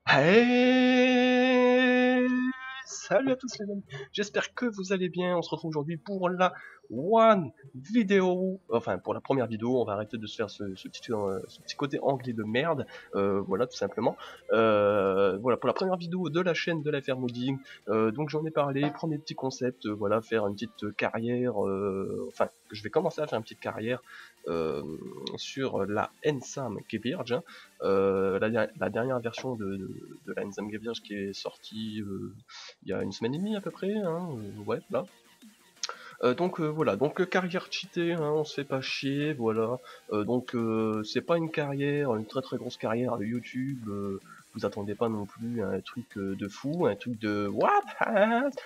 Hey, salut à tous les amis, j'espère que vous allez bien. On se retrouve aujourd'hui pour la one vidéo, enfin pour la première vidéo. On va arrêter de se faire ce petit côté anglais de merde, voilà tout simplement. Voilà pour la première vidéo de la chaîne de l'affaire modding. Donc j'en ai parlé, premier petit concept, voilà, faire une petite carrière, enfin je vais commencer à faire une petite carrière sur la Ensam Gebirge, hein. La dernière version de la Ensam Gebirge qui est sortie il y a une semaine et demie à peu près, hein, ouais, là. Donc voilà, donc carrière cheatée, hein, on se fait pas chier, voilà. Donc c'est pas une carrière, une très très grosse carrière à YouTube. Vous attendez pas non plus à un truc de fou, un truc de what,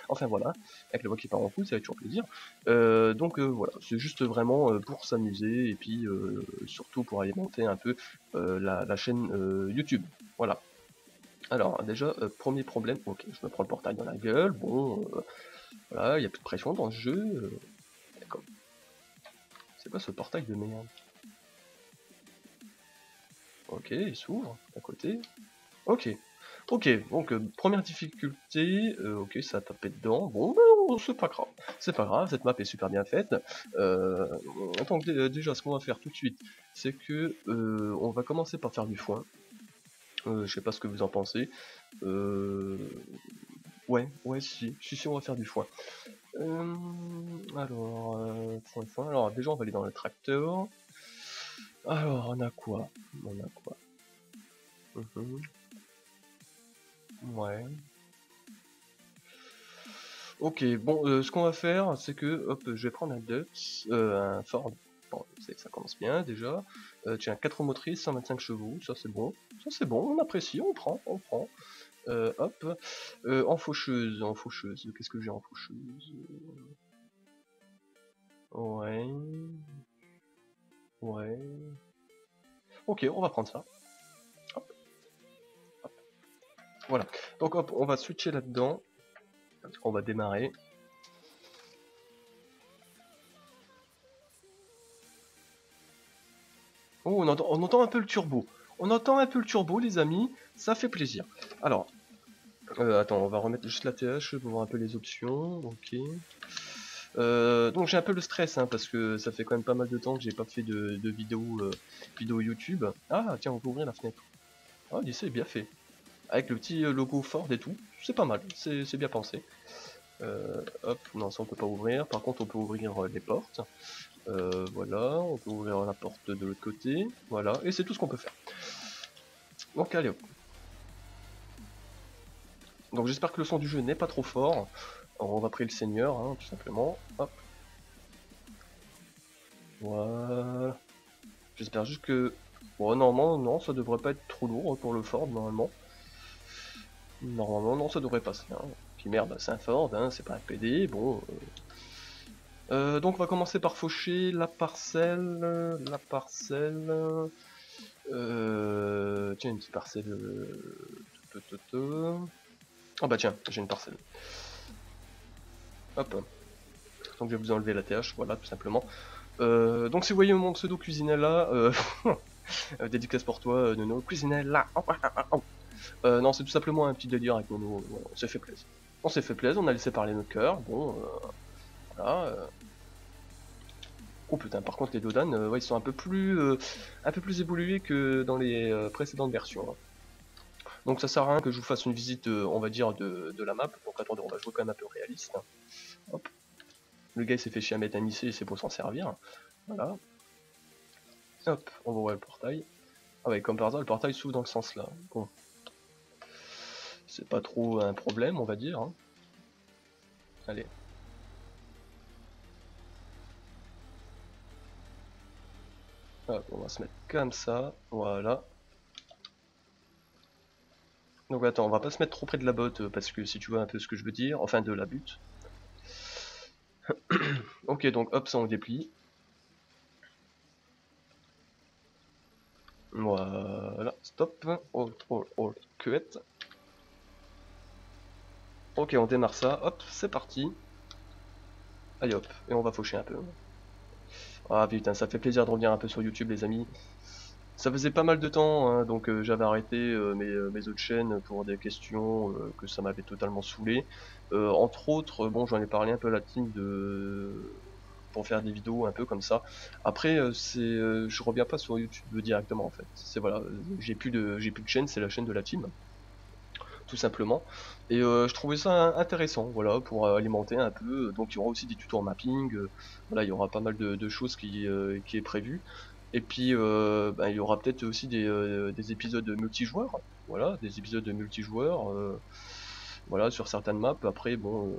enfin voilà, avec la voix qui part en couille, ça fait toujours plaisir. Donc voilà, c'est juste vraiment pour s'amuser et puis surtout pour alimenter un peu la chaîne YouTube. Voilà. Alors déjà, premier problème, ok, je me prends le portail dans la gueule, bon, voilà, il n'y a plus de pression dans ce jeu. D'accord. C'est quoi ce portail de merde? Ok, il s'ouvre, à côté. Ok. Ok, donc première difficulté, ok, ça a tapé dedans, bon, c'est pas grave, cette map est super bien faite. Donc déjà, ce qu'on va faire tout de suite, c'est que on va commencer par faire du foin. Je sais pas ce que vous en pensez. Ouais, si, on va faire du foin. Alors, foin. Alors déjà, on va aller dans le tracteur. Alors, on a quoi? Ouais. Ok, bon, ce qu'on va faire, c'est que, hop, je vais prendre un Dutch, un Ford. Bon, ça commence bien déjà. Tiens, 4 roues motrices, 125 chevaux, ça c'est bon. On apprécie, on prend. Hop. En faucheuse, qu'est-ce que j'ai en faucheuse? Ouais. Ok, on va prendre ça. Hop. Voilà. Donc hop, on va switcher là-dedans. On va démarrer. Oh, on entend un peu le turbo. Les amis. Ça fait plaisir. Alors, attends, on va remettre juste la TH pour voir un peu les options. Ok. Donc j'ai un peu le stress, hein, parce que ça fait quand même pas mal de temps que j'ai pas fait de vidéo YouTube. Ah, tiens, on peut ouvrir la fenêtre. Ah, c'est bien fait. Avec le petit logo Ford et tout. C'est pas mal. C'est bien pensé. Hop, non, ça on peut pas ouvrir. Par contre, on peut ouvrir les portes. Voilà, on peut ouvrir la porte de l'autre côté. Voilà, et c'est tout ce qu'on peut faire. Donc allez hop. Donc j'espère que le son du jeu n'est pas trop fort. Alors, on va prier le Seigneur, hein, tout simplement. Hop. Voilà. J'espère juste que... Bon, normalement, non, ça devrait pas être trop lourd pour le Ford, normalement. Normalement, non, ça devrait passer. Hein. Puis merde, c'est un Ford, hein, c'est pas un PD, bon... donc on va commencer par faucher la parcelle... Tiens, une petite parcelle... Ah bah tiens, j'ai une parcelle. Hop. Donc je vais vous enlever la TH, voilà, tout simplement. Donc si vous voyez mon pseudo Cuisinella, dédicace pour toi, Nono, Cuisinella. Non, c'est tout simplement un petit délire avec Nono, on s'est fait plaisir. On a laissé parler notre cœur, bon, voilà. Oh putain, par contre les Dodan, ouais, ils sont un peu plus évolués que dans les précédentes versions. Hein. Donc ça sert à rien que je vous fasse une visite, on va dire, de la map. Donc attendez, on va jouer quand même un peu réaliste. Hein. Hop. Le gars il s'est fait chier à mettre un lycée, c'est pour s'en servir. Voilà. Hop, on va ouvrir le portail. Ah ouais, comme par hasard, le portail s'ouvre dans le sens là. Bon. C'est pas trop un problème, on va dire. Hein. Allez. Hop, on va se mettre comme ça. Voilà. Donc attends, on va pas se mettre trop près de la botte, parce que si tu vois un peu ce que je veux dire, enfin de la butte. Ok, donc hop, ça on déplie. Voilà, stop. Hold, quête. Ok, on démarre ça, hop, c'est parti. Allez hop, et on va faucher un peu. Ah putain, ça fait plaisir de revenir un peu sur YouTube les amis. Ça faisait pas mal de temps, hein, donc j'avais arrêté mes autres chaînes pour des questions que ça m'avait totalement saoulé. Entre autres, bon j'en ai parlé un peu à la team pour faire des vidéos un peu comme ça. Après je reviens pas sur YouTube directement en fait. C'est voilà, j'ai plus de chaîne, c'est la chaîne de la team tout simplement. Et je trouvais ça intéressant, voilà, pour alimenter un peu. Donc il y aura aussi des tutos en mapping, voilà, il y aura pas mal de choses qui est prévu. Et puis bah, il y aura peut-être aussi des épisodes multijoueurs, voilà, des épisodes multijoueurs, voilà, sur certaines maps. Après bon,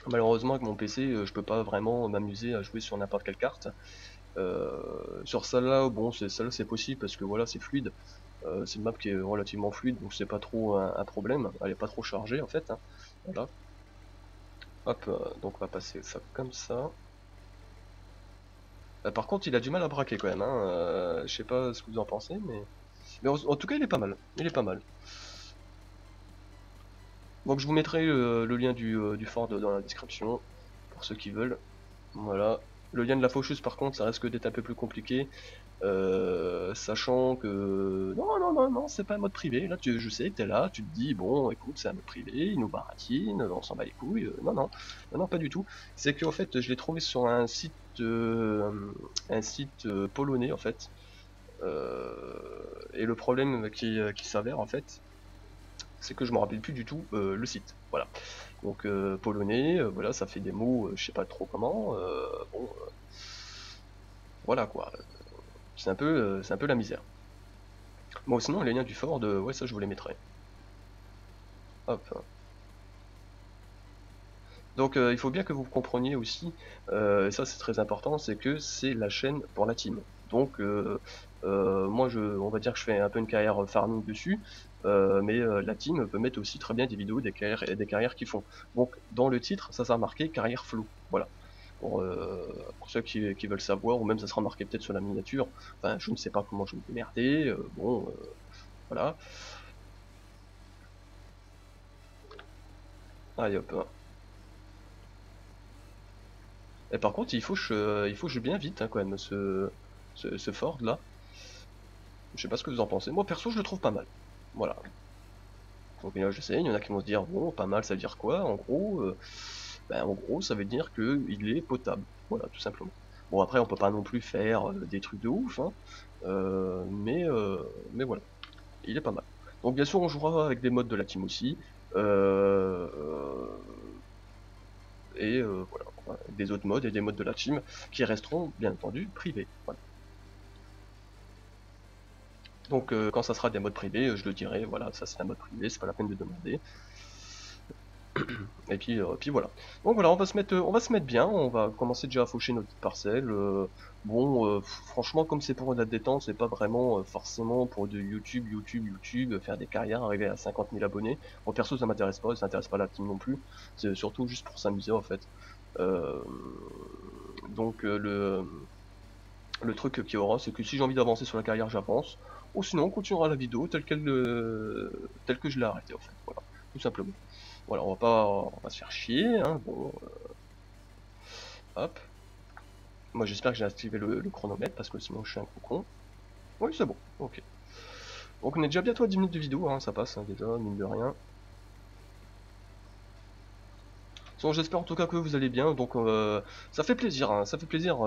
malheureusement avec mon PC, je peux pas vraiment m'amuser à jouer sur n'importe quelle carte. Sur celle-là, bon, celle-là c'est possible parce que voilà, c'est fluide. C'est une map qui est relativement fluide, donc c'est pas trop un problème. Elle est pas trop chargée en fait, hein. Voilà. Hop, donc on va passer ça comme ça. Par contre, il a du mal à braquer quand même, hein. Je sais pas ce que vous en pensez, mais en tout cas, il est pas mal. Il est pas mal. Donc je vous mettrai le lien du fort dans la description pour ceux qui veulent. Voilà. Le lien de la faucheuse, par contre, ça risque d'être un peu plus compliqué. Sachant que non, c'est pas un mode privé. Là, je sais que t'es là, tu te dis bon, écoute, c'est un mode privé, il nous baratine, on s'en bat les couilles. Non, pas du tout. C'est qu'en fait, je l'ai trouvé sur un site polonais en fait. Et le problème qui s'avère en fait, c'est que je me rappelle plus du tout le site. Voilà. Donc polonais, voilà, ça fait des mots, je sais pas trop comment. Bon, voilà quoi. C'est un peu la misère. Bon, sinon, les liens du Ford, ouais, ça je vous les mettrai. Hop. Donc, il faut bien que vous compreniez aussi, et ça c'est très important, c'est que c'est la chaîne pour la team. Donc, moi, on va dire que je fais un peu une carrière farming dessus, mais la team peut mettre aussi très bien des vidéos des carrières qu'ils font. Donc, dans le titre, ça sera marqué carrière flow. Voilà. Pour ceux qui veulent savoir, ou même ça sera marqué peut-être sur la miniature. Enfin, je ne sais pas comment je vais me démerder. Bon, voilà. Allez hop. Et par contre, il faut que je bien vite hein, quand même ce Ford là. Je sais pas ce que vous en pensez. Moi perso, je le trouve pas mal. Voilà. Donc là, je sais, il y en a qui vont se dire bon, pas mal, ça veut dire quoi? En gros, ça veut dire que il est potable. Voilà, tout simplement. Bon après, on peut pas non plus faire des trucs de ouf, hein. Mais voilà, il est pas mal. Donc bien sûr, on jouera avec des modes de la team aussi. Euh, voilà, des autres modes et des modes de la team qui resteront bien entendu privés. Voilà. Donc quand ça sera des modes privés, je le dirai, voilà, ça c'est un mode privé, c'est pas la peine de demander. Et puis voilà. Donc voilà, on va se mettre bien, on va commencer déjà à faucher notre petite parcelle. Bon, franchement, comme c'est pour la détente, c'est pas vraiment forcément pour de YouTube, faire des carrières, arriver à 50 000 abonnés. Bon, perso, ça m'intéresse pas, ça intéresse pas la team non plus. C'est surtout juste pour s'amuser en fait. Euh, donc le truc qu'il y aura, c'est que si j'ai envie d'avancer sur la carrière, j'avance. Ou sinon, on continuera la vidéo telle que je l'ai arrêtée, en fait. Voilà, tout simplement. Voilà, on va se faire chier, hein. Bon, hop. Moi, j'espère que j'ai activé le chronomètre, parce que sinon, je suis un gros con. Oui, c'est bon, ok. Donc, on est déjà bientôt à 10 minutes de vidéo, hein, ça passe, hein, déjà, mine de rien. Bon, j'espère en tout cas que vous allez bien, donc ça fait plaisir, hein, ça fait plaisir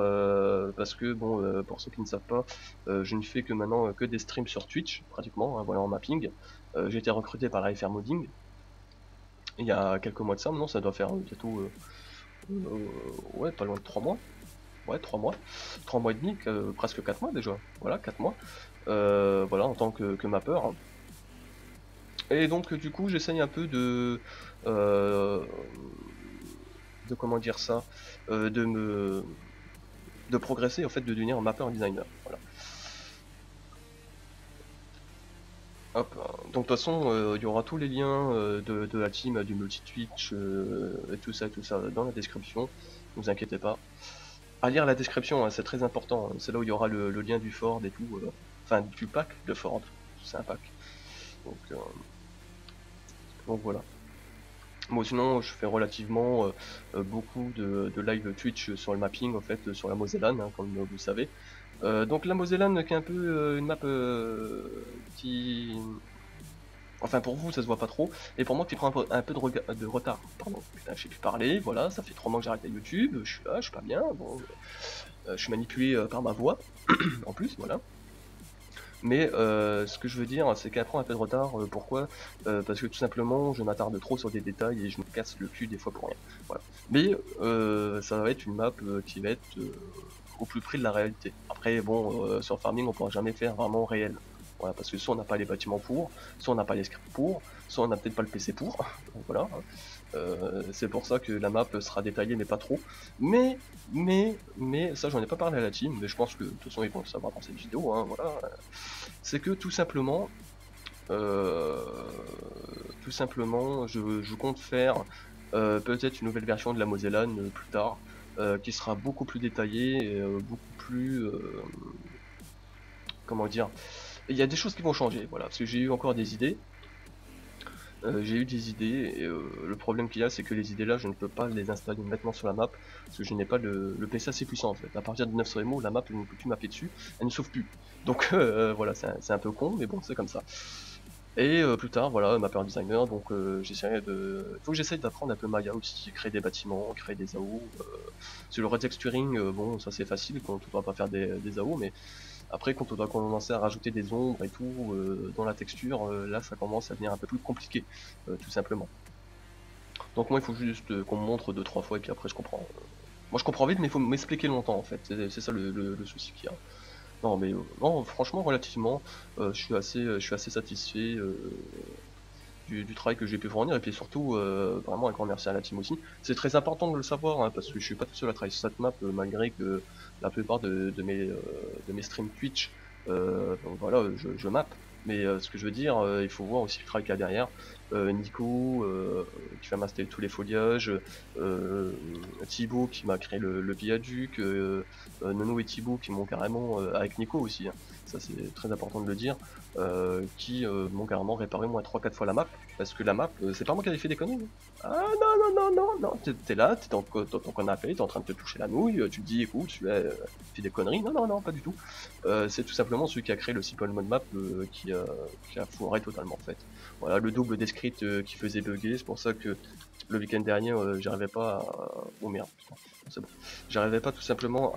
parce que bon, pour ceux qui ne savent pas, je ne fais que maintenant que des streams sur Twitch, pratiquement, hein, voilà en mapping. J'ai été recruté par la FR Modding il y a quelques mois de ça, maintenant ça doit faire bientôt, ouais, pas loin de 3 mois, ouais, 3 mois, 3 mois et demi, presque 4 mois déjà, voilà, 4 mois, voilà, en tant que mapper. Et donc du coup j'essaye un peu euh, de comment dire ça, de progresser en fait, de devenir un mapper designer. Voilà. Hop. Donc de toute façon, il y aura tous les liens de la team, du multi-twitch et tout ça dans la description. Ne vous inquiétez pas. À lire la description, hein, c'est très important. Hein. C'est là où il y aura le lien du Ford et tout. Enfin, du pack de Ford. C'est un pack. Donc, donc voilà. Moi sinon je fais relativement beaucoup de live Twitch sur le mapping en fait sur la Mosellane hein, comme vous savez. Donc la Mosellane qui est un peu une map qui... Enfin pour vous ça se voit pas trop, et pour moi qui prend un peu de retard. Pardon, putain j'ai pu parler, voilà, ça fait 3 mois que j'arrête la YouTube, je suis là, je suis pas bien, bon, je suis manipulé par ma voix, en plus, voilà. Mais ce que je veux dire, c'est qu'elle prend un peu de retard. Pourquoi Parce que tout simplement, je m'attarde trop sur des détails et je me casse le cul des fois pour rien. Voilà. Mais ça va être une map qui va être au plus près de la réalité. Après, bon, sur Farming, on pourra jamais faire vraiment réel. Voilà, parce que soit on n'a pas les bâtiments pour, soit on n'a pas les scripts pour, soit on n'a peut-être pas le PC pour. Donc voilà. C'est pour ça que la map sera détaillée, mais pas trop. Mais ça, j'en ai pas parlé à la team, mais je pense que de toute façon ils vont le savoir dans cette vidéo. Hein, voilà. C'est que euh, tout simplement, je compte faire peut-être une nouvelle version de la Mosellane plus tard, qui sera beaucoup plus détaillée, et, beaucoup plus, comment dire, il y a des choses qui vont changer, voilà, parce que j'ai eu encore des idées. J'ai eu des idées et le problème qu'il y a c'est que les idées là je ne peux pas les installer maintenant sur la map parce que je n'ai pas le PC assez puissant en fait. À partir de 900 MO la map je ne peux plus mapper dessus, elle ne sauve plus. Donc voilà c'est un peu con mais bon c'est comme ça. Et plus tard voilà mapper designer donc j'essaierai de... Faut que j'essaye d'apprendre un peu Maya aussi, créer des bâtiments, créer des AO. Sur le retexturing bon ça c'est facile quand on va pas faire des AO mais après, quand on doit commencer à rajouter des ombres et tout dans la texture, là ça commence à devenir un peu plus compliqué, tout simplement. Donc moi il faut juste qu'on me montre 2-3 fois et puis après je comprends. Moi je comprends vite mais il faut m'expliquer longtemps en fait, c'est ça le souci qu'il y a. Non mais non franchement relativement, je suis assez satisfait du travail que j'ai pu fournir et puis surtout vraiment un grand merci à la team aussi. C'est très important de le savoir hein, parce que je suis pas tout seul à travailler sur cette map malgré que la plupart de mes streams Twitch donc voilà je map. Mais ce que je veux dire, il faut voir aussi le travail qu'il y a derrière. Nico qui va m'installer tous les foliages, euh, Thibaut qui m'a créé le viaduc, Nono et Thibaut qui m'ont carrément, avec Nico aussi, hein, ça c'est très important de le dire, qui m'ont carrément réparé moins 3-4 fois la map, parce que la map, c'est pas moi qui avais fait des conneries. Ah non, non, non, non, non, t'es là, t'es dans ton canapé, t'es en train de te toucher la nouille, tu te dis écoute, tu as fait des conneries. Non, non, non, pas du tout. C'est tout simplement celui qui a créé le simple mode map qui a foiré totalement en fait. Voilà, le double des scripts qui faisait bugger, c'est pour ça que le week-end dernier, j'arrivais pas à... Oh merde, putain, c'est bon. J'arrivais pas tout simplement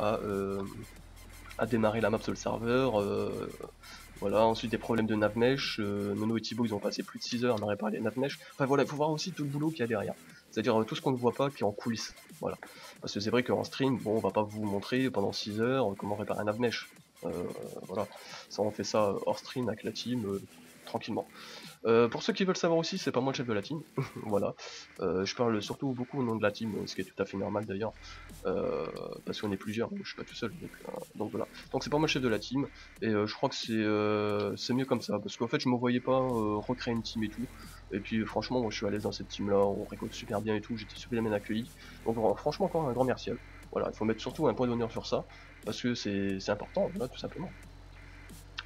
à démarrer la map sur le serveur. Voilà, ensuite des problèmes de navmesh, Nono et Thibaut ils ont passé plus de 6 heures à me réparer les navmesh. Enfin voilà, il faut voir aussi tout le boulot qu'il y a derrière. C'est-à-dire tout ce qu'on ne voit pas qui est en coulisses. Voilà. Parce que c'est vrai qu'en stream, bon on va pas vous montrer pendant 6 heures comment réparer un navmesh. Voilà. Ça on fait ça hors stream avec la team, tranquillement. Pour ceux qui veulent savoir aussi, c'est pas moi le chef de la team, voilà. Je parle surtout beaucoup au nom de la team, ce qui est tout à fait normal d'ailleurs, parce qu'on est plusieurs, je suis pas tout seul, donc voilà. Donc c'est pas moi le chef de la team, et je crois que c'est mieux comme ça, parce qu'en fait je me voyais pas recréer une team et tout, et puis franchement moi je suis à l'aise dans cette team là, on récolte super bien et tout, j'étais super bien accueilli, donc franchement encore un grand merci à eux. Voilà, il faut mettre surtout un point d'honneur sur ça, parce que c'est important, voilà, tout simplement.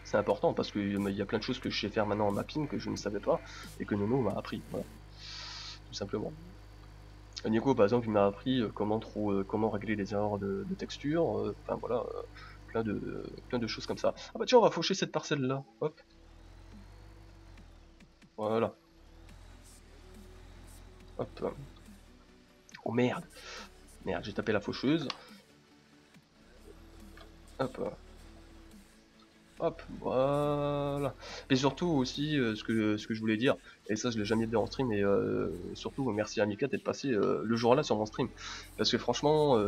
C'est important parce qu'il y a plein de choses que je sais faire maintenant en mapping que je ne savais pas et que Nono m'a appris, voilà, tout simplement. Nico par exemple il m'a appris comment régler les erreurs de texture, enfin voilà, plein de choses comme ça. Ah bah tiens on va faucher cette parcelle là, hop, voilà, hop. Oh merde, merde j'ai tapé la faucheuse, hop. Hop, voilà. Et surtout aussi, ce que je voulais dire, et ça je l'ai jamais dit en stream, et surtout merci à Mika d'être passé le jour-là sur mon stream. Parce que franchement,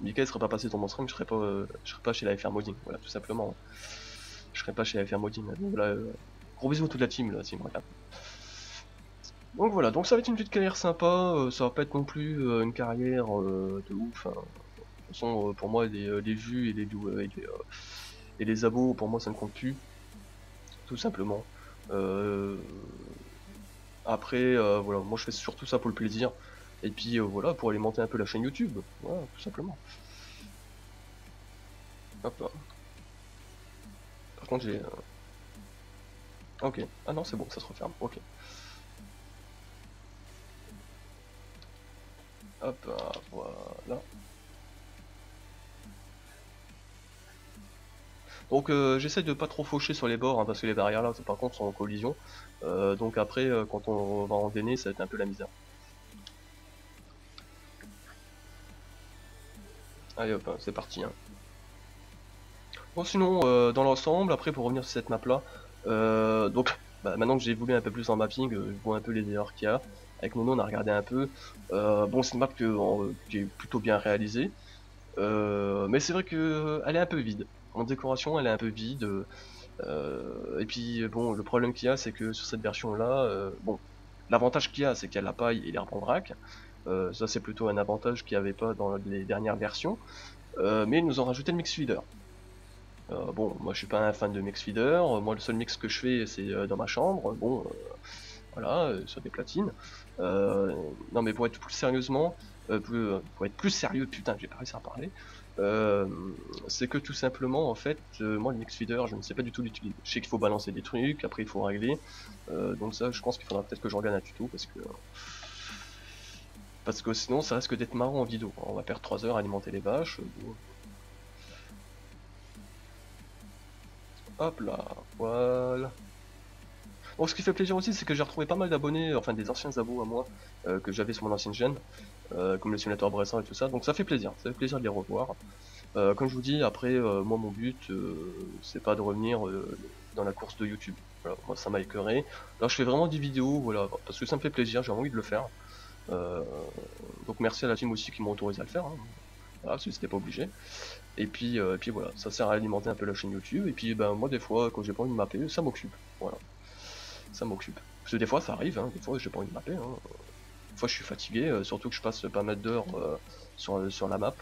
Mika serait pas passé sur mon stream, je serais pas chez la FR Modding, voilà, tout simplement. Je serais pas chez la FR Modding. Donc voilà, gros bisous à toute la team là, si me regarde. Donc voilà, donc ça va être une petite carrière sympa, ça va pas être non plus une carrière de ouf. Hein. De toute façon, pour moi, les vues et les abos, pour moi, ça ne compte plus. Tout simplement. Euh, Après, voilà, moi je fais surtout ça pour le plaisir. Et puis voilà, pour alimenter un peu la chaîne YouTube. Voilà, tout simplement. Hop là. Par contre, j'ai. Ok. Ah non, c'est bon, ça se referme. Ok. Hop, voilà. Donc j'essaie de pas trop faucher sur les bords, hein, parce que les barrières là par contre sont en collision. Donc après quand on va en déner ça va être un peu la misère. Allez hop, c'est parti. Hein. Bon sinon dans l'ensemble, après pour revenir sur cette map là, donc bah, maintenant que j'ai évolué un peu plus en mapping, je vois un peu les erreurs qu'il y a. Avec Nono on a regardé un peu. Bon c'est une map qui est plutôt bien réalisée. Mais c'est vrai que elle est un peu vide. En décoration elle est un peu vide. Et puis bon, le problème qu'il y a, c'est que sur cette version-là, bon, l'avantage qu'il y a, c'est qu'il y a la paille et l'herbe en vrac. Ça, c'est plutôt un avantage qu'il n'y avait pas dans les dernières versions. Mais ils nous ont rajouté le mix feeder. Bon, moi je suis pas un fan de mix feeder. Moi, le seul mix que je fais, c'est dans ma chambre. Bon, voilà, sur des platines. Non, mais pour être plus sérieusement, pour être plus sérieux, putain, j'ai pas réussi à parler. Euh, c'est que tout simplement, en fait, moi le mix feeder, je ne sais pas du tout l'utiliser. Je sais qu'il faut balancer des trucs, après il faut régler. Donc ça, je pense qu'il faudra peut-être que je regarde un tuto parce que sinon, ça risque d'être marrant en vidéo. On va perdre 3 heures à alimenter les vaches. Hop là, voilà. Bon, ce qui fait plaisir aussi, c'est que j'ai retrouvé pas mal d'abonnés, enfin des anciens abos à moi, que j'avais sur mon ancienne chaîne, comme le simulateur Bressan et tout ça, donc ça fait plaisir de les revoir. Comme je vous dis, après, moi mon but, c'est pas de revenir dans la course de YouTube. Voilà, moi ça m'a écœuré. Là je fais vraiment des vidéos, voilà, parce que ça me fait plaisir, j'ai envie de le faire. Donc merci à la team aussi qui m'a autorisé à le faire, hein. Voilà, parce que c'était pas obligé. Et puis voilà, ça sert à alimenter un peu la chaîne YouTube, et puis ben moi des fois, quand j'ai pas envie de mapper, ça m'occupe. Voilà. Ça m'occupe. Parce que des fois ça arrive, hein, des fois j'ai pas envie de mapper. Hein. Des fois je suis fatigué, surtout que je passe pas mal d'heures sur la map.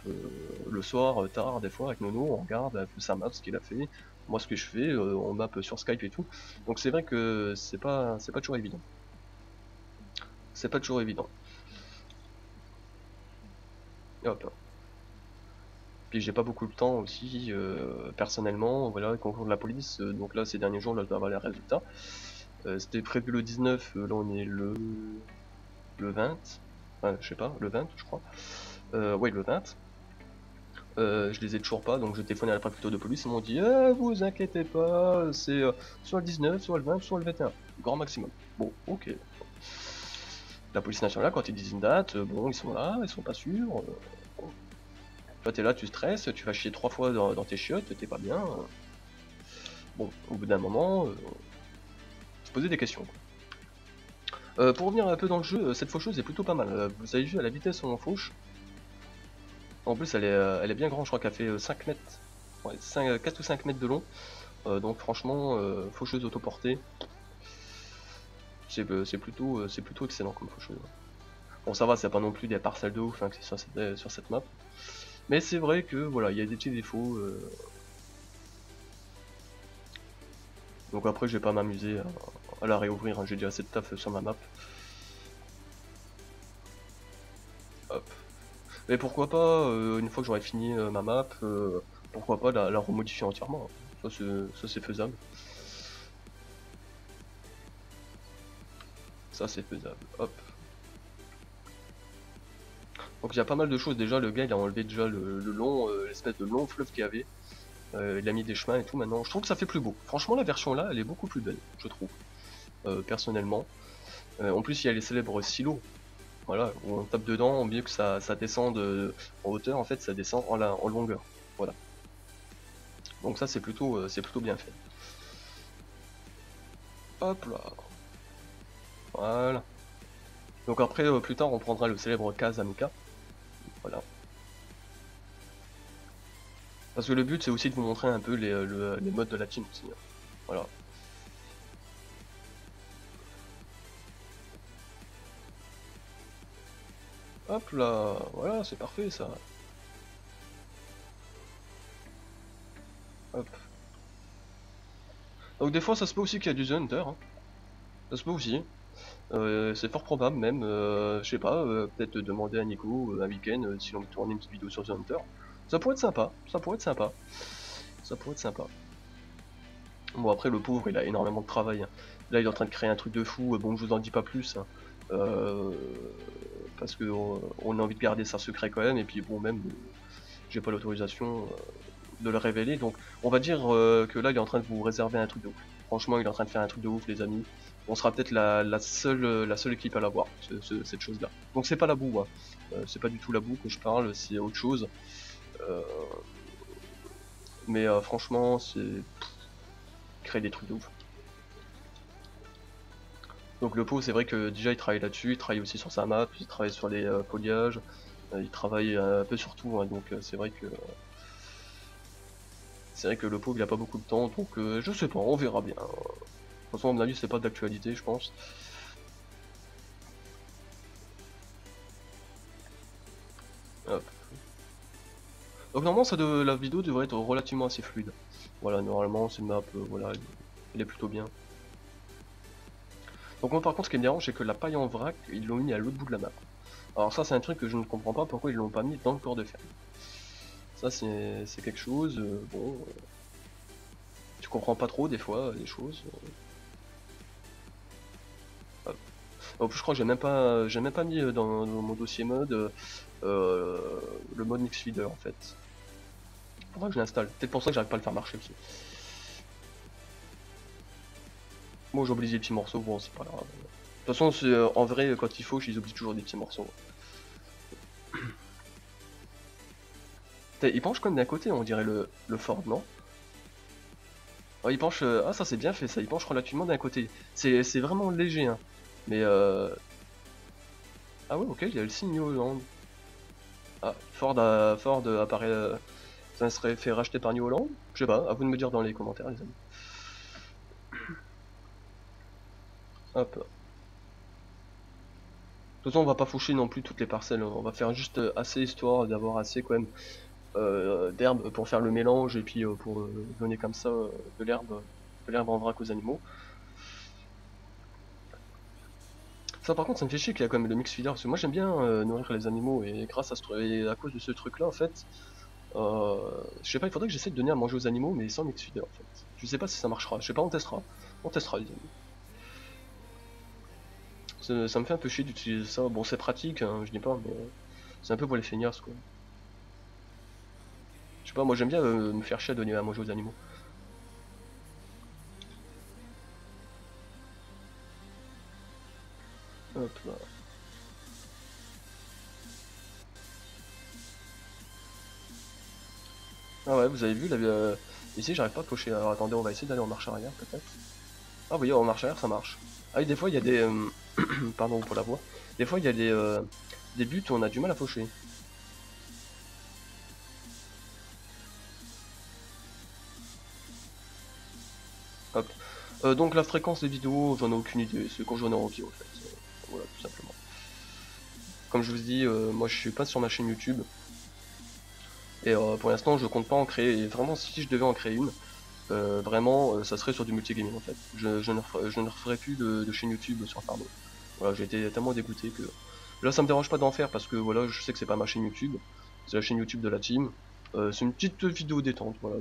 Le soir, tard, des fois avec Nono, on regarde un peu sa map, ce qu'il a fait. Moi ce que je fais, on map sur Skype et tout. Donc c'est vrai que c'est pas toujours évident. C'est pas toujours évident. Et hop. Puis j'ai pas beaucoup de temps aussi, personnellement, voilà, le concours de la police, donc là ces derniers jours, là je dois avoir les résultats. C'était prévu le 19, là on est le 20, enfin je sais pas, le 20 je crois. Ouais, le 20. Je les ai toujours pas, donc je téléphone à la préfecture de police, ils m'ont dit vous inquiétez pas, c'est soit le 19, soit le 20, soit le 21, grand maximum. Bon, ok. La police nationale, quand ils disent une date, bon, ils sont pas sûrs. Bon. Toi, t'es là, tu stresses, tu vas chier 3 fois dans tes chiottes, t'es pas bien. Bon, au bout d'un moment, se poser des questions. Pour revenir un peu dans le jeu, cette faucheuse est plutôt pas mal. Vous avez vu à la vitesse où on fauche. En plus, elle est bien grande, je crois qu'elle fait 5 mètres. Ouais, 4 ou 5 mètres de long. Donc franchement, faucheuse autoportée, c'est plutôt excellent comme faucheuse. Bon ça va, c'est pas non plus des parcelles de ouf hein, que c'est sur cette map. Mais c'est vrai que voilà, il y a des petits défauts. Donc après je vais pas m'amuser à la réouvrir, hein. J'ai déjà assez de taf sur ma map. Hop. Mais pourquoi pas, une fois que j'aurai fini ma map, pourquoi pas la remodifier entièrement. Ça c'est faisable. Ça c'est faisable. Hop. Donc il y a pas mal de choses déjà, le gars il a enlevé déjà l'espèce de long fleuve qu'il y avait. Il a mis des chemins et tout maintenant. Je trouve que ça fait plus beau. Franchement la version là elle est beaucoup plus belle, je trouve. Personnellement. En plus il y a les célèbres silos. Voilà, où on tape dedans, au mieux que ça descende en hauteur, en fait ça descend en longueur. Voilà. Donc ça c'est plutôt bien fait. Hop là. Voilà. Donc après plus tard on prendra le célèbre Kazamika. Voilà. Parce que le but c'est aussi de vous montrer un peu les modes de la team aussi. Hein. Voilà. Hop là, voilà, c'est parfait ça. Hop. Donc des fois ça se peut aussi qu'il y a du The Hunter. Hein. Ça se peut aussi. C'est fort probable même, je sais pas, peut-être demander à Nico un week-end si on veut tourner une petite vidéo sur The Hunter. Ça pourrait être sympa, ça pourrait être sympa. Ça pourrait être sympa. Bon après le pauvre il a énormément de travail. Hein. Là il est en train de créer un truc de fou, bon je vous en dis pas plus. Hein. Euh, parce que on a envie de garder ça secret quand même, et puis bon, même j'ai pas l'autorisation de le révéler, donc on va dire que là il est en train de vous réserver un truc de ouf. Franchement, il est en train de faire un truc de ouf, les amis. On sera peut-être la seule équipe à l'avoir, cette chose là. Donc c'est pas la boue, hein. C'est pas du tout la boue que je parle, c'est autre chose. Mais franchement, c'est créer des trucs de ouf. Donc le pot, c'est vrai que déjà il travaille là-dessus, il travaille aussi sur sa map, il travaille sur les foliages, il travaille un peu sur tout, hein, donc c'est vrai que le pot il a pas beaucoup de temps, donc je sais pas, on verra bien. De toute façon, à mon avis, c'est pas d'actualité, je pense. Hop. Donc normalement, la vidéo devrait être relativement assez fluide. Voilà, normalement, c'est une map, voilà, elle est plutôt bien. Donc moi par contre, ce qui me dérange, c'est que la paille en vrac, ils l'ont mis à l'autre bout de la map. Alors ça, c'est un truc que je ne comprends pas, pourquoi ils l'ont pas mis dans le corps de ferme. Ça, c'est quelque chose, bon... tu comprends pas trop des fois, les choses. En plus, je crois que j'ai même pas mis dans mon dossier mode le mode mix feeder en fait. Faudra que je l'installe. Peut-être pour ça que j'arrive pas à le faire marcher aussi. Bon, j'oublie des petits morceaux, bon, c'est pas grave. De toute façon, en vrai, quand il faut, je les oublie toujours des petits morceaux. Il penche comme d'un côté, on dirait le Ford, non? Oh, il penche. Ah, ça c'est bien fait, ça. Il penche relativement d'un côté. C'est vraiment léger, hein. Mais ah ouais, ok, il y a le signe New Holland. Ah, Ford apparaît. Ça serait fait racheter par New Holland? Je sais pas, à vous de me dire dans les commentaires, les amis. Hop. De toute façon, on va pas foucher non plus toutes les parcelles. On va faire juste assez histoire d'avoir assez quand même d'herbe pour faire le mélange et puis pour donner comme ça de l'herbe en vrac aux animaux. Ça par contre ça me fait chier qu'il y a quand même le mix feeder parce que moi j'aime bien nourrir les animaux et grâce à à cause de ce truc là en fait je sais pas, il faudrait que j'essaie de donner à manger aux animaux mais sans mix feeder en fait. Je sais pas si ça marchera, je sais pas, on testera les amis. Ça me fait un peu chier d'utiliser ça, bon c'est pratique hein, je dis pas, mais c'est un peu pour les feignasses quoi. Je sais pas, moi j'aime bien me faire chier à donner à manger aux animaux. Hop là. Ah ouais, vous avez vu, ici j'arrive pas à cocher. Alors attendez, on va essayer d'aller en marche arrière peut-être. Ah oui, en marche arrière ça marche. Ah oui, des fois il y a des... pardon pour la voix. Des fois il y a des buts où on a du mal à faucher. Hop. Donc la fréquence des vidéos, j'en ai aucune idée. C'est quand j'en ai envie en fait. Voilà, tout simplement. Comme je vous dis, moi je suis pas sur ma chaîne YouTube. Et pour l'instant je compte pas en créer. Et vraiment si je devais en créer une, vraiment ça serait sur du multigaming en fait. Je ne referai plus de chaîne YouTube sur Farmville. Voilà, j'ai été tellement dégoûté que... Là ça me dérange pas d'en faire parce que voilà, je sais que c'est pas ma chaîne YouTube. C'est la chaîne YouTube de la team. C'est une petite vidéo détente, voilà,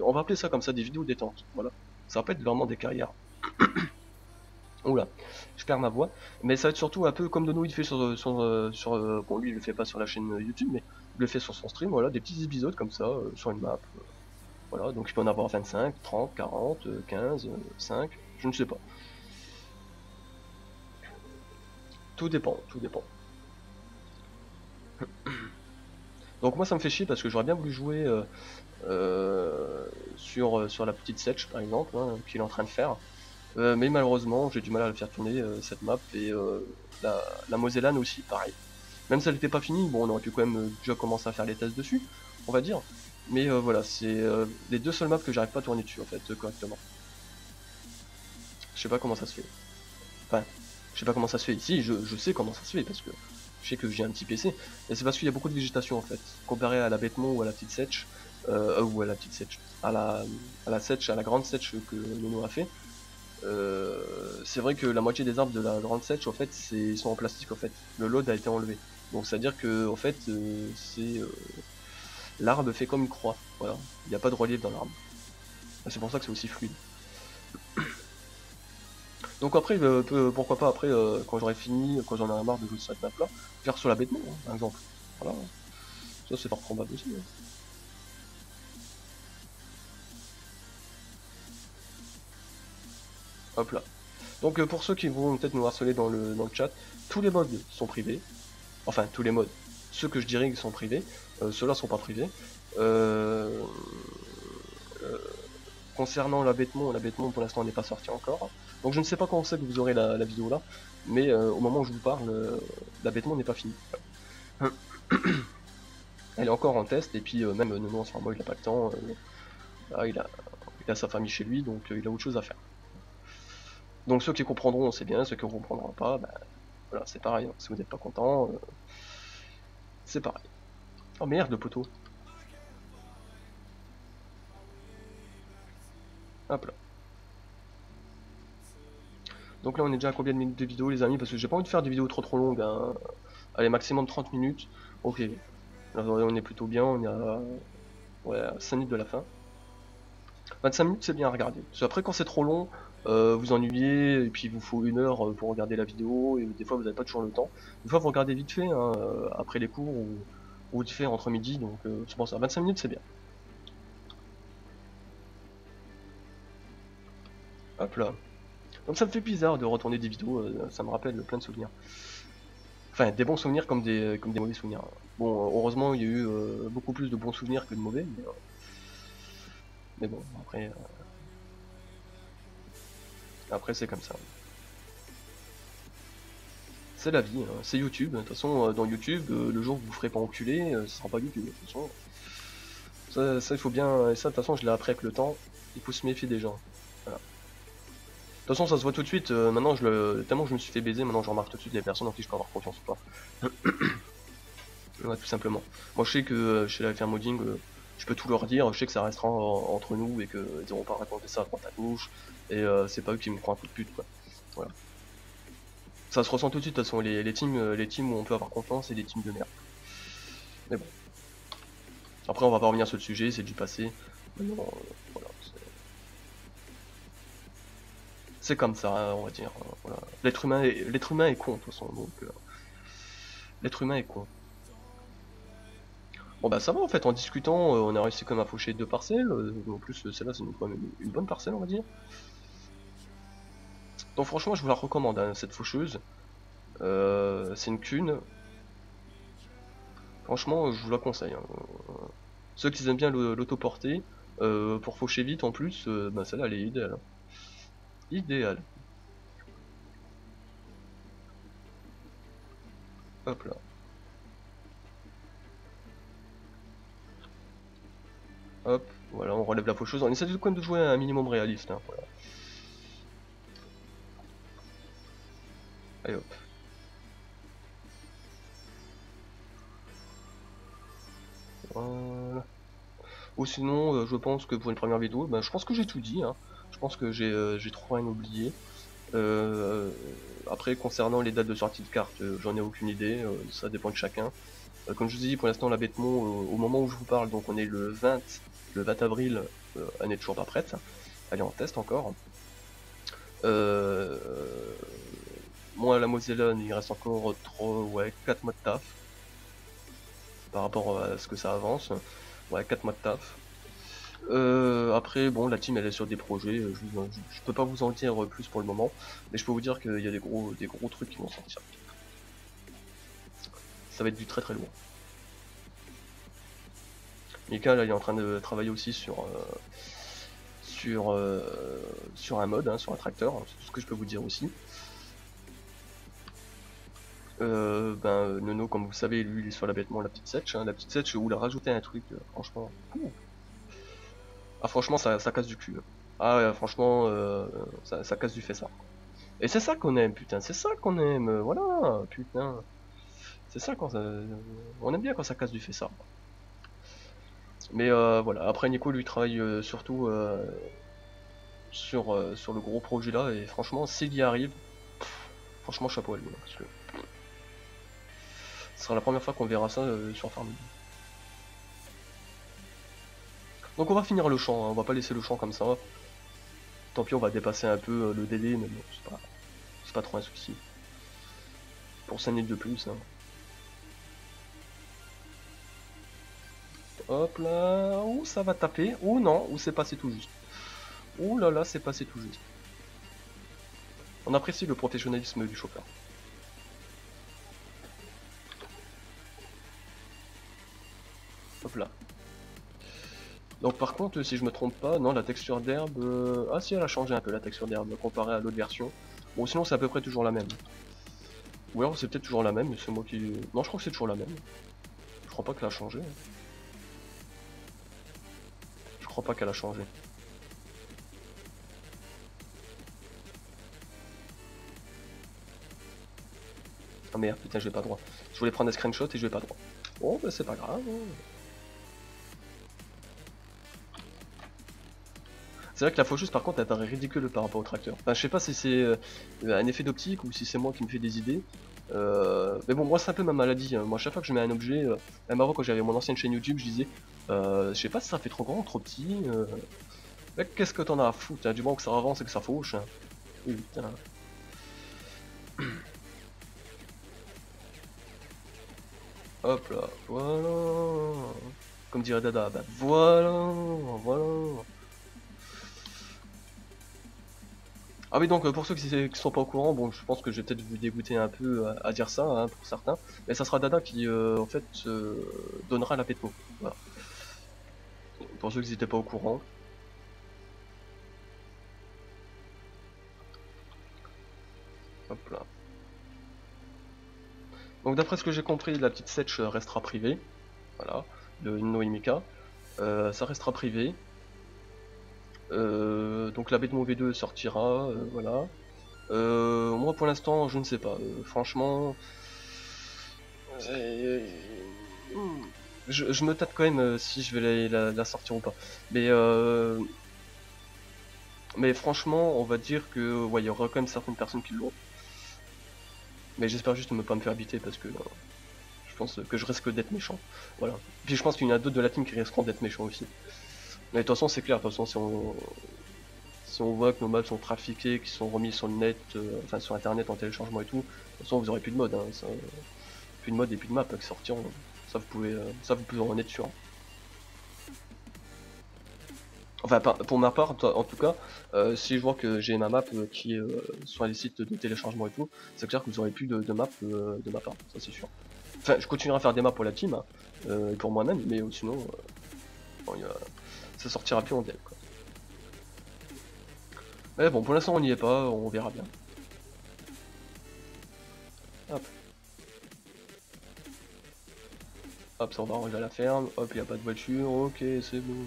on va appeler ça comme ça, des vidéos détentes, voilà. Ça va pas être vraiment des carrières. Oula, je perds ma voix. Mais ça va être surtout un peu comme Dono il fait bon lui il le fait pas sur la chaîne YouTube, mais il le fait sur son stream, voilà, des petits épisodes comme ça, sur une map. Voilà, donc il peut en avoir 25, 30, 40, 15, 5, je ne sais pas. Tout dépend, tout dépend. Donc moi ça me fait chier parce que j'aurais bien voulu jouer sur la petite Setch par exemple, hein, qu'il est en train de faire. Mais malheureusement j'ai du mal à le faire tourner cette map et la Mosellan aussi pareil. Même si elle n'était pas finie, bon on aurait pu quand même déjà commencer à faire les tests dessus, on va dire. Mais voilà, c'est les deux seules maps que j'arrive pas à tourner dessus en fait correctement. Je sais pas comment ça se fait. Enfin, je sais pas comment ça se fait. Ici, je sais comment ça se fait parce que je sais que j'ai un petit PC. Et c'est parce qu'il y a beaucoup de végétation en fait. Comparé à la Bêtemont ou à la petite Setch, ou à la petite Setch, à la Setch, à la grande Setch que Nono a fait. C'est vrai que la moitié des arbres de la grande Setch en fait sont en plastique en fait. Le load a été enlevé. Donc c'est à dire que en fait l'arbre fait comme une croix. Voilà. Il n'y a pas de relief dans l'arbre. C'est pour ça que c'est aussi fluide. Donc après, pourquoi pas après, quand j'aurai fini, quand j'en aurai marre de jouer sur cette map là, faire sur la bêtement, hein, par exemple. Voilà, ça c'est fort probable aussi. Hein. Hop là. Donc pour ceux qui vont peut-être nous harceler dans le chat, tous les modes sont privés. Enfin, tous les modes. Ceux que je dirais qui sont privés, ceux-là sont pas privés. Euh, euh, Concernant l'abattement pour l'instant n'est pas sorti encore. Donc je ne sais pas quand c'est que vous aurez la vidéo là, mais au moment où je vous parle, l'abattement n'est pas fini. Elle est encore en test, et puis même Nono, enfin moi il a pas le temps, là, il a sa famille chez lui, donc il a autre chose à faire. Donc ceux qui comprendront c'est bien, ceux qui ne comprendront pas, bah, voilà, c'est pareil, hein. Si vous n'êtes pas content, c'est pareil. Oh merde le poteau. Hop là. Donc là on est déjà à combien de minutes de vidéo les amis, parce que j'ai pas envie de faire des vidéos trop longues, hein. Allez, maximum 30 minutes. Ok, là on est plutôt bien, on est à, ouais, à 5 minutes de la fin. 25 minutes c'est bien à regarder. Parce après quand c'est trop long, vous ennuyez, et puis il vous faut 1 heure pour regarder la vidéo, et des fois vous n'avez pas toujours le temps. Des fois vous regardez vite fait, hein, après les cours, ou vite fait entre midi, donc c'est pour ça, 25 minutes c'est bien. Hop là. Donc ça me fait bizarre de retourner des vidéos, ça me rappelle plein de souvenirs. Enfin, des bons souvenirs comme des mauvais souvenirs. Bon, heureusement il y a eu beaucoup plus de bons souvenirs que de mauvais, mais bon, après c'est comme ça. C'est la vie, hein. C'est YouTube. De toute façon, dans YouTube, le jour où vous vous ferez pas enculer, ce sera pas YouTube. De toute façon, ça il faut bien. Et ça, de toute façon, je l'ai appris avec le temps. Il faut se méfier des gens. Voilà. De toute façon, ça se voit tout de suite. Maintenant, tellement je me suis fait baiser, maintenant je remarque tout de suite les personnes en qui je peux avoir confiance ou pas. Ouais, tout simplement. Moi, je sais que chez la firme modding, je peux tout leur dire. Je sais que ça restera entre nous et qu'ils n'auront pas raconté ça à droite à gauche. Et c'est pas eux qui me croient un coup de pute, quoi. Voilà. Ça se ressent tout de suite. De toute façon, les teams où on peut avoir confiance et les teams de merde. Mais bon. Après, on va pas revenir sur le sujet, c'est du passé. Maintenant, voilà, c'est comme ça, hein, on va dire. Voilà. L'être humain est con, de toute façon. Donc, l'être humain est con. Bon bah ça va en fait, en discutant, on a réussi comme à faucher 2 parcelles. En plus, celle-là, c'est quand même une bonne parcelle, on va dire. Donc franchement, je vous la recommande, hein, cette faucheuse. C'est une cune. Franchement, je vous la conseille. Hein. Ceux qui aiment bien l'autoporter, pour faucher vite en plus, bah celle-là, elle est idéale. Hein. Idéale. Hop là. Hop, voilà, on relève la faucheuse. On essaie de quand même de jouer un minimum réaliste. Hein, voilà. Allez hop. Voilà. Ou sinon, je pense que pour une première vidéo, ben, je pense que j'ai tout dit. Hein. Je pense que j'ai trop rien oublié. Euh, Après, concernant les dates de sortie de cartes, j'en ai aucune idée. Ça dépend de chacun. Comme je vous ai dit, pour l'instant, la bêtement, au moment où je vous parle, donc on est le 20 avril, elle n'est toujours pas prête. Elle est en test encore. Euh, Moi, la Mosellane, il reste encore 4 mois de taf par rapport à ce que ça avance. Ouais, 4 mois de taf. Après, bon, la team elle est sur des projets, je peux pas vous en dire plus pour le moment, mais je peux vous dire qu'il y a des gros trucs qui vont sortir. Ça va être du très très lourd. Mika là il est en train de travailler aussi sur un mode, hein, sur un tracteur, hein, c'est tout ce que je peux vous dire aussi. Nono, comme vous savez, lui il est sur l'abattement la petite setch, hein, la petite setch où il a rajouté un truc, franchement. Ah franchement ça casse du cul. Ah ouais, franchement ça casse du fait ça. Et c'est ça qu'on aime, putain, c'est ça qu'on aime, voilà, putain. C'est ça quand on aime bien quand ça casse du fait ça. Mais voilà, après Nico lui travaille surtout sur le gros projet là, et franchement s'il y arrive, franchement chapeau à lui, hein, parce que ce sera la première fois qu'on verra ça sur Farming. Donc on va finir le champ, hein, on va pas laisser le champ comme ça. Tant pis, on va dépasser un peu le délai, mais bon, c'est pas trop un souci. Pour 5 minutes de plus. Hein. Hop là, ouh, ça va taper, ou non, ou c'est passé tout juste. Ouh là là, c'est passé tout juste. On apprécie le professionnalisme du chauffeur. Hop là. Donc par contre, si je me trompe pas, non, la texture d'herbe... Ah si, elle a changé un peu la texture d'herbe comparée à l'autre version. Bon, sinon c'est à peu près toujours la même. Ou alors c'est peut-être toujours la même, mais c'est moi qui... Non, je crois que c'est toujours la même. Je crois pas qu'elle a changé. Je crois pas qu'elle a changé. Ah merde, putain, j'ai pas droit. Je voulais prendre un screenshot et je vais pas droit. Bon, bah c'est pas grave. C'est vrai que la faucheuse par contre elle paraît ridicule par rapport au tracteur. Enfin je sais pas si c'est un effet d'optique ou si c'est moi qui me fais des idées. Mais bon moi c'est un peu ma maladie. Hein. Moi chaque fois que je mets un objet, même avant quand j'avais mon ancienne chaîne YouTube je disais je sais pas si ça fait trop grand, trop petit. Qu'est-ce que t'en as à foutre hein, du moment que ça avance et que ça fauche. Hein. Putain. Hop là, voilà. Comme dirait Dada, bah voilà, voilà. Ah oui donc pour ceux qui sont pas au courant, bon je pense que je vais peut-être vous dégoûter un peu à dire ça hein, pour certains, mais ça sera Dada qui en fait donnera la pétmo. Voilà. Pour ceux qui n'étaient pas au courant. Hop là. Donc d'après ce que j'ai compris, la petite setch restera privée. Voilà, de Noemika. Ça restera privé. Donc la Bétmo V2 sortira, voilà. Moi pour l'instant je ne sais pas, franchement je me tâte quand même si je vais la sortir ou pas. Mais franchement on va dire que ouais, il y aura quand même certaines personnes qui l'auront. Mais j'espère juste ne pas me faire biter parce que je pense que je risque d'être méchant. Voilà. Puis je pense qu'il y en a d'autres de la team qui risqueront d'être méchants aussi. Mais de toute façon c'est clair, de toute façon si on voit que nos maps sont trafiqués, qui sont remis sur le net, enfin sur internet en téléchargement et tout, de toute façon vous aurez plus de mode, hein, ça, plus de mode et plus de maps qui sortiront. Ça vous pouvez en être sûr. Enfin pour ma part en tout cas, si je vois que j'ai ma map qui est sur les sites de téléchargement et tout, c'est clair que vous aurez plus de map de ma part, ça c'est sûr. Enfin je continuerai à faire des maps pour la team, hein, et pour moi-même, mais sinon bon, ça sortira plus en dev quoi. Mais bon pour l'instant on n'y est pas, on verra bien. Hop. Hop, ça on va arriver à la ferme, hop, il n'y a pas de voiture, ok, c'est bon.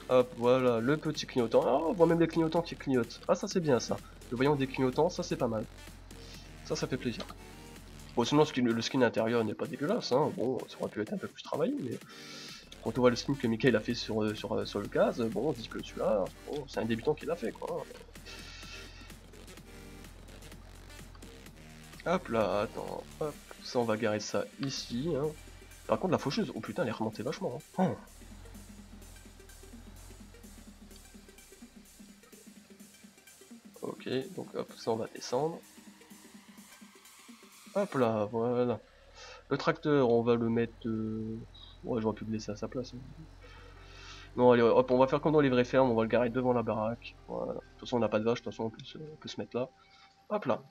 Hop, voilà, le petit clignotant. Ah, on voit même les clignotants qui clignotent. Ah, ça c'est bien ça. Le voyant des clignotants, ça c'est pas mal. Ça fait plaisir. Bon, sinon le skin intérieur n'est pas dégueulasse, hein. Bon, ça aurait pu être un peu plus travaillé, mais quand on voit le skin que Michael a fait sur le gaz, bon, on dit que celui-là, bon, c'est un débutant qui l'a fait, quoi. Hop là, attends, hop, ça on va garer ça ici, hein. Par contre, la faucheuse, oh putain, elle est remontée vachement, hein. Oh. Ok, donc hop, ça on va descendre. Hop là, voilà. Le tracteur, on va le mettre... Ouais, j'aurais pu le laisser à sa place. Hein. Non, allez, hop, on va faire comme dans les vraies fermes, on va le garer devant la baraque. Voilà. De toute façon, on n'a pas de vache, de toute façon, on peut se mettre là. Hop là.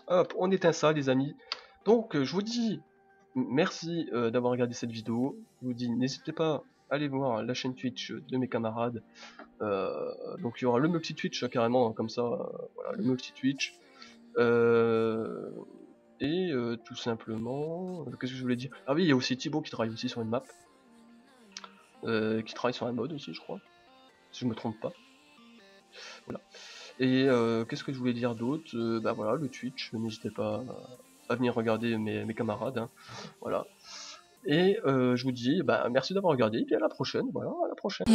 Hop, on éteint ça, les amis. Donc, je vous dis merci d'avoir regardé cette vidéo. Je vous dis, n'hésitez pas à aller voir la chaîne Twitch de mes camarades. Donc, il y aura le multi-Twitch, carrément, comme ça. Voilà, le multi-Twitch. Et tout simplement, qu'est-ce que je voulais dire? Ah oui, il y a aussi Thibaut qui travaille aussi sur une map. Qui travaille sur un mode aussi, je crois. Si je me trompe pas. Voilà. Et qu'est-ce que je voulais dire d'autre? Bah voilà, le Twitch, n'hésitez pas à venir regarder mes camarades. Hein. Voilà. Et je vous dis, bah merci d'avoir regardé, et puis à la prochaine. Voilà, à la prochaine.